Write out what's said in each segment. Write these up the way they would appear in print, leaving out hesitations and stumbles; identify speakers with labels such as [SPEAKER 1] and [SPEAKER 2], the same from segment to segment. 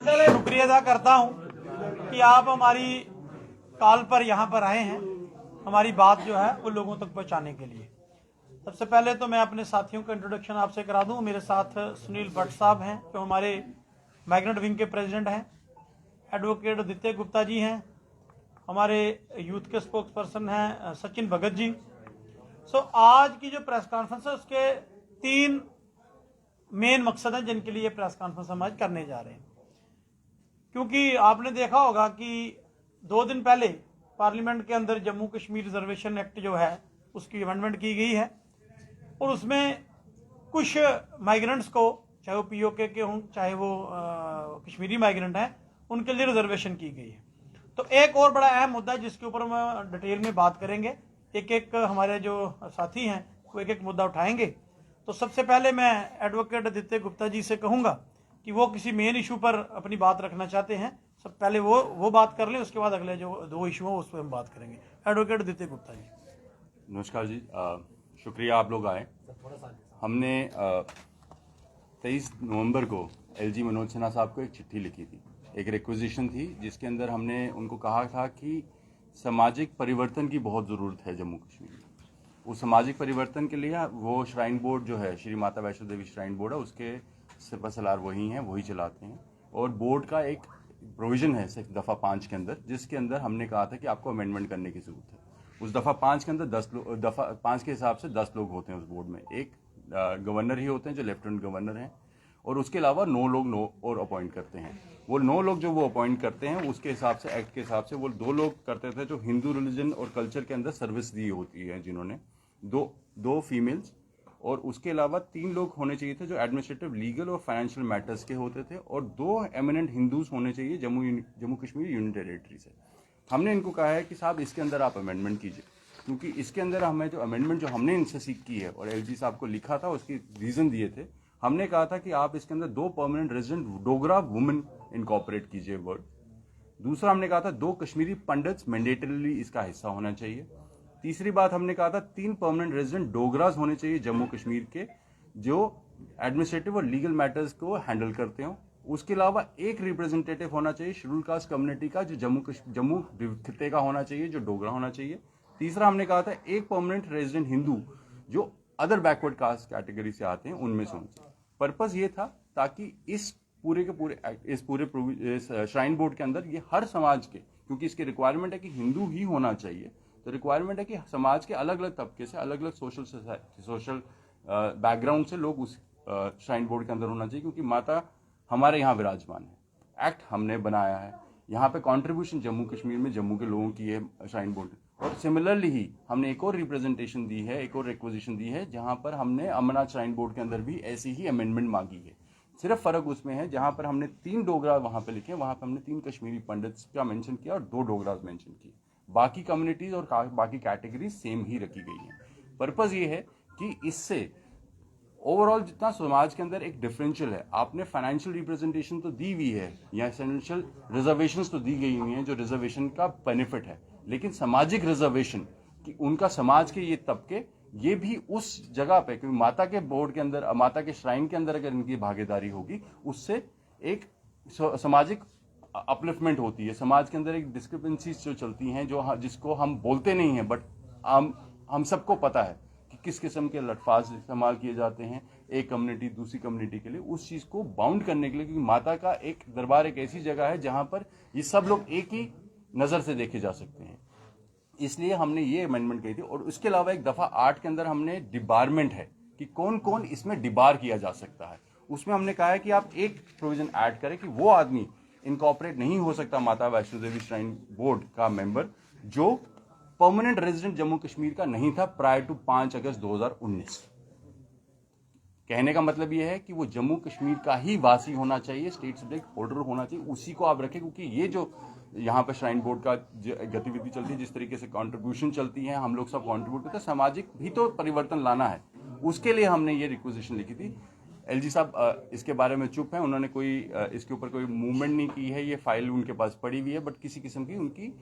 [SPEAKER 1] शुक्रिया अदा करता हूं कि आप हमारी कॉल पर यहाँ पर आए हैं, हमारी बात जो है वो लोगों तक पहुँचाने के लिए। सबसे पहले तो मैं अपने साथियों का इंट्रोडक्शन आपसे करा दूं। मेरे साथ सुनील भट्ट साहब हैं जो हमारे माइग्रेंट विंग के प्रेसिडेंट हैं। एडवोकेट आदित्य गुप्ता जी हैं, हमारे यूथ के स्पोक्स पर्सन हैं सचिन भगत जी। आज की जो प्रेस कॉन्फ्रेंस है उसके 3 मेन मकसद हैं जिनके लिए प्रेस कॉन्फ्रेंस हम आज करने जा रहे हैं। क्योंकि आपने देखा होगा कि 2 दिन पहले पार्लियामेंट के अंदर जम्मू कश्मीर रिजर्वेशन एक्ट जो है उसकी अमेंडमेंट की गई है और उसमें कुछ माइग्रेंट्स को, चाहे वो पीओके के हों चाहे वो कश्मीरी माइग्रेंट हैं, उनके लिए रिजर्वेशन की गई है। तो एक और बड़ा अहम मुद्दा है जिसके ऊपर हम डिटेल में बात करेंगे। एक एक हमारे जो साथी हैं वो एक एक मुद्दा उठाएंगे। तो सबसे पहले मैं एडवोकेट आदित्य गुप्ता जी से कहूँगा कि वो किसी मेन इशू पर अपनी बात रखना चाहते हैं। सब पहले वो बात कर लें, उसके बाद अगले जो 2 इशू हैं उस पर हम बात करेंगे। एडवोकेट आदित्य गुप्ता जी।
[SPEAKER 2] नमस्कार जी, शुक्रिया आप लोग आए। हमने 23 नवंबर को एलजी मनोज सिन्हा साहब को एक चिट्ठी लिखी थी, एक रिक्वेजिशन थी जिसके अंदर हमने उनको कहा था कि सामाजिक परिवर्तन की बहुत ज़रूरत है जम्मू कश्मीर में। उस सामाजिक परिवर्तन के लिए वो श्राइन बोर्ड जो है, श्री माता वैष्णो देवी श्राइन बोर्ड है, उसके सिपहसालार वही हैं, वही चलाते हैं। और बोर्ड का एक प्रोविजन है दफ़ा 5 के अंदर, जिसके अंदर हमने कहा था कि आपको अमेंडमेंट करने की ज़रूरत है। उस दफ़ा 5 के अंदर 10 लोग, दफ़ा 5 के हिसाब से 10 लोग होते हैं उस बोर्ड में। एक गवर्नर ही होते हैं जो लेफ्टिनेंट गवर्नर हैं, और उसके अलावा 9 लोग और अपॉइंट करते हैं। वो 9 लोग जो वो अपॉइंट करते हैं उसके हिसाब से, एक्ट के हिसाब से, वो 2 लोग करते थे जो हिंदू रिलीजन और कल्चर के अंदर सर्विस दी होती है, जिन्होंने दो फीमेल्स, और उसके अलावा 3 लोग होने चाहिए थे जो एडमिनिस्ट्रेटिव, लीगल और फाइनेंशियल मैटर्स के होते थे, और 2 एमिनेंट हिंदूज होने चाहिए जम्मू कश्मीर यूनियन टेरिटरी से। हमने इनको कहा है कि साहब इसके अंदर आप अमेंडमेंट कीजिए, क्योंकि इसके अंदर हमें जो अमेंडमेंट जो हमने इनसे सीख की है और एलजी साहब को लिखा था, उसकी रीज़न दिए थे। हमने कहा था कि आप इसके अंदर 2 permanent resident Dogra women incorporate कीजिए वर्ड। दूसरा हमने कहा था 2 कश्मीरी पंडित्स मैंडेटरीली इसका हिस्सा होना चाहिए। तीसरी बात हमने कहा था 3 परमानेंट रेजिडेंट डोगराज होने चाहिए जम्मू कश्मीर के, जो एडमिनिस्ट्रेटिव और लीगल मैटर्स को हैंडल करते हो। उसके अलावा एक रिप्रेजेंटेटिव होना चाहिए शेड्यूल कास्ट कम्युनिटी का, जो जम्मू खिते का होना चाहिए, जो डोगरा होना चाहिए। तीसरा हमने कहा था 1 परमानेंट रेजिडेंट हिंदू जो अदर बैकवर्ड कास्ट कैटेगरी से आते हैं, उनमें से होना चाहिए। पर्पस ये था ताकि इस पूरे श्राइन बोर्ड के अंदर ये हर समाज के, क्योंकि इसकी रिक्वायरमेंट है कि हिंदू ही होना चाहिए, तो रिक्वायरमेंट है कि समाज के अलग अलग तबके से, अलग अलग सोशल बैकग्राउंड से लोग उस श्राइन बोर्ड के अंदर होना चाहिए, क्योंकि माता हमारे यहाँ विराजमान है। एक्ट हमने बनाया है, यहाँ पे कंट्रीब्यूशन जम्मू कश्मीर में जम्मू के लोगों की है श्राइन बोर्ड। और सिमिलरली ही हमने एक और रिप्रेजेंटेशन दी है, एक और रिक्वेजिशन दी है, जहाँ पर हमने अमरनाथ श्राइन बोर्ड के अंदर भी ऐसी ही अमेंडमेंट मांगी है। सिर्फ फर्क उसमें है, जहाँ पर हमने 3 डोगरा वहाँ पे लिखे, वहाँ पर हमने 3 कश्मीरी पंडित्स का मेंशन किया और 2 डोगराज मेंशन किए। बाकी कम्युनिटीज और बाकी कैटेगरीज सेम ही रखी गई हैं। पर्पज ये है कि इससे ओवरऑल जितना समाज के अंदर एक डिफरेंशियल है, आपने फाइनेंशियल रिप्रेजेंटेशन तो दी हुई है या एसेंशियल रिजर्वेशंस तो दी गई हुई हैं जो रिजर्वेशन का बेनिफिट है, लेकिन सामाजिक रिजर्वेशन कि उनका समाज के ये तबके ये भी उस जगह पे, क्योंकि माता के बोर्ड के अंदर, माता के श्राइन के अंदर अगर इनकी भागीदारी होगी, उससे एक सामाजिक अपलिफ्टमेंट होती है। समाज के अंदर एक डिस्क्रिपेंसीज जो चलती हैं, जो जिसको हम बोलते नहीं हैं, बट हम सबको पता है कि किस किस्म के लटफाज इस्तेमाल किए जाते हैं एक कम्युनिटी दूसरी कम्युनिटी के लिए, उस चीज़ को बाउंड करने के लिए, क्योंकि माता का एक दरबार एक ऐसी जगह है जहां पर ये सब लोग एक ही नज़र से देखे जा सकते हैं। इसलिए हमने ये अमेंडमेंट की थी। और उसके अलावा एक दफ़ा 8 के अंदर हमने डिबारमेंट है कि कौन कौन इसमें डिबार किया जा सकता है। उसमें हमने कहा है कि आप एक प्रोविजन ऐड करें कि वो आदमी इनकॉर्पोरेट नहीं हो सकता माता वैष्णो देवी श्राइन बोर्ड का मेंबर जो परमानेंट रेजिडेंट जम्मू कश्मीर का नहीं था प्रायर टू 5 अगस्त 2019। कहने का मतलब यह है कि वो जम्मू कश्मीर का ही वासी होना चाहिए, स्टेट सब्जेक्ट होल्डर होना चाहिए, उसी को आप रखें। क्योंकि ये जो यहाँ पर श्राइन बोर्ड का गतिविधि चलती है, जिस तरीके से कंट्रीब्यूशन चलती है, हम लोग सब कंट्रीब्यूट करते हैं, सामाजिक भी तो परिवर्तन लाना है, उसके लिए हमने ये रिक्वेजिशन लिखी थी। एलजी साहब इसके बारे में चुप हैं, उन्होंने कोई इसके ऊपर कोई मूवमेंट नहीं की है, ये फाइल उनके पास पड़ी हुई है, बट किसी किस्म की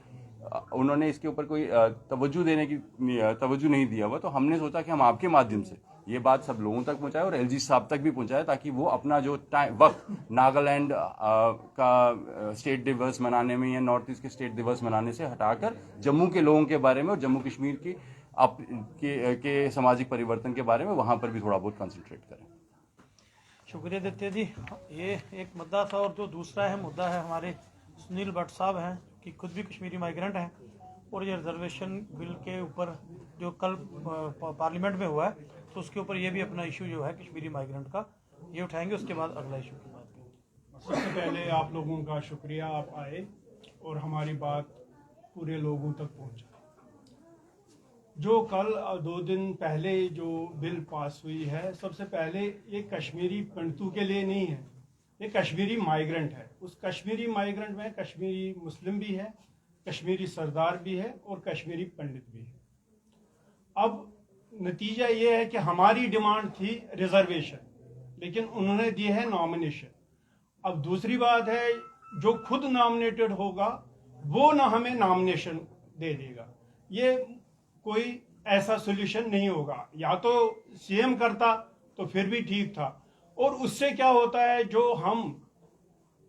[SPEAKER 2] उन्होंने इसके ऊपर कोई तवज्जो नहीं दिया हुआ। तो हमने सोचा कि हम आपके माध्यम से ये बात सब लोगों तक पहुंचाए और एलजी साहब तक भी पहुंचाए, ताकि वो अपना जो वक्त नागालैंड का स्टेट दिवस मनाने में या नॉर्थ ईस्ट के स्टेट दिवस मनाने से हटाकर जम्मू के लोगों के बारे में और जम्मू कश्मीर की के सामाजिक परिवर्तन के बारे में वहां पर भी थोड़ा बहुत कंसंट्रेट करें।
[SPEAKER 1] शुक्रिया आदित्य जी। ये एक मुद्दा था, और जो दूसरा है मुद्दा है हमारे सुनील भट्ट साहब हैं कि खुद भी कश्मीरी माइग्रेंट हैं, और ये रिजर्वेशन बिल के ऊपर जो कल पार्लियामेंट में हुआ है तो उसके ऊपर ये भी अपना इशू जो है कश्मीरी माइग्रेंट का ये उठाएंगे, उसके बाद अगला इशू की बात करेंगे।
[SPEAKER 3] सबसे पहले आप लोगों का शुक्रिया, आप आए और हमारी बात पूरे लोगों तक पहुंचा। जो कल 2 दिन पहले जो बिल पास हुई है, सबसे पहले ये कश्मीरी पंडितों के लिए नहीं है, ये कश्मीरी माइग्रेंट है। उस कश्मीरी माइग्रेंट में कश्मीरी मुस्लिम भी है, कश्मीरी सरदार भी है और कश्मीरी पंडित भी है। अब नतीजा ये है कि हमारी डिमांड थी रिजर्वेशन, लेकिन उन्होंने दी है नॉमिनेशन। अब दूसरी बात है, जो खुद नॉमिनेटेड होगा वो ना हमें नॉमिनेशन दे देगा, ये कोई ऐसा सोल्यूशन नहीं होगा। या तो सीएम करता तो फिर भी ठीक था, और उससे क्या होता है,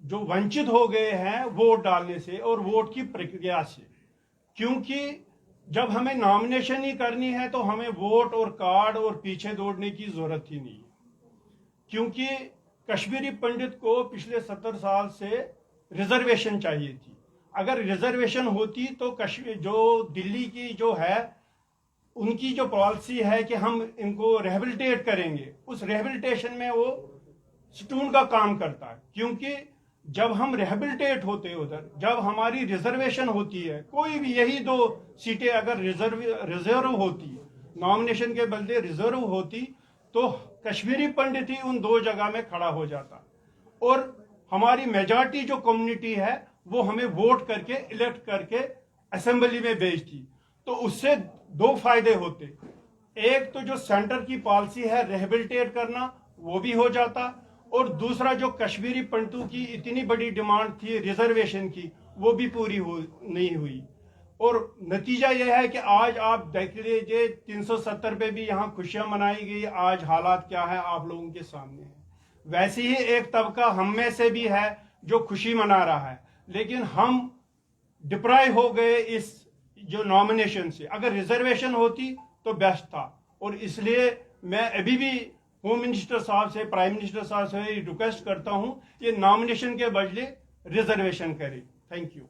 [SPEAKER 3] जो वंचित हो गए हैं वोट डालने से और वोट की प्रक्रिया से, क्योंकि जब हमें नॉमिनेशन ही करनी है तो हमें वोट और कार्ड और पीछे दौड़ने की जरूरत ही नहीं है, क्योंकि कश्मीरी पंडित को पिछले 70 साल से रिजर्वेशन चाहिए थी। अगर रिजर्वेशन होती तो कश्मीर जो दिल्ली की जो है उनकी जो पॉलिसी है कि हम इनको रिहेबिलिटेट करेंगे, उस रिहेबिलिटेशन में वो स्टून का काम करता है। क्योंकि जब हम रिहेबिलिटेट होते उधर, जब हमारी रिजर्वेशन होती है, कोई भी यही 2 सीटें अगर रिजर्व होती, नॉमिनेशन के बदले रिजर्व होती, तो कश्मीरी पंडित ही उन 2 जगह में खड़ा हो जाता, और हमारी मेजॉरिटी जो कम्युनिटी है वो हमें वोट करके इलेक्ट करके असेंबली में भेजती। तो उससे 2 फायदे होते, एक तो जो सेंटर की पॉलिसी है रिहेबिलिटेट करना वो भी हो जाता, और दूसरा जो कश्मीरी पंडितों की इतनी बड़ी डिमांड थी रिजर्वेशन की वो भी पूरी नहीं हुई। और नतीजा यह है कि आज आप देख लीजिए 370 पे भी यहाँ खुशियां मनाई गई। आज हालात क्या है आप लोगों के सामने है। वैसे ही एक तबका हम में से भी है जो खुशी मना रहा है, लेकिन हम डिप्राइव हो गए इस जो नॉमिनेशन से। अगर रिजर्वेशन होती तो बेस्ट था, और इसलिए मैं अभी भी होम मिनिस्टर साहब से, प्राइम मिनिस्टर साहब से रिक्वेस्ट करता हूं, ये नॉमिनेशन के बदले रिजर्वेशन करें। Thank you.